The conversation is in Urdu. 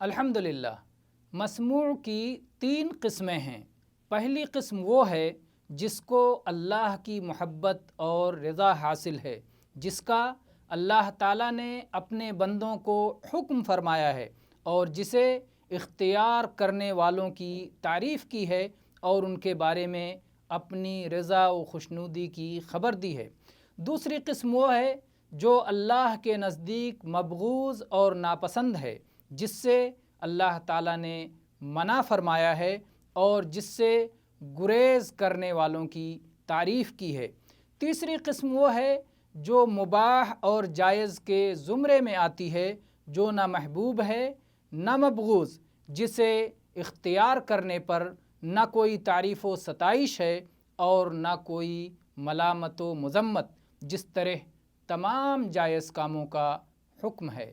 الحمدللہ، مسموع کی 3 قسمیں ہیں۔ پہلی قسم وہ ہے جس کو اللہ کی محبت اور رضا حاصل ہے، جس کا اللہ تعالیٰ نے اپنے بندوں کو حکم فرمایا ہے اور جسے اختیار کرنے والوں کی تعریف کی ہے اور ان کے بارے میں اپنی رضا و خوشنودی کی خبر دی ہے۔ دوسری قسم وہ ہے جو اللہ کے نزدیک مبغوض اور ناپسند ہے، جس سے اللہ تعالیٰ نے منع فرمایا ہے اور جس سے گریز کرنے والوں کی تعریف کی ہے۔ تیسری قسم وہ ہے جو مباح اور جائز کے زمرے میں آتی ہے، جو نہ محبوب ہے نہ مبغوض، جسے اختیار کرنے پر نہ کوئی تعریف و ستائش ہے اور نہ کوئی ملامت و مذمت، جس طرح تمام جائز کاموں کا حکم ہے۔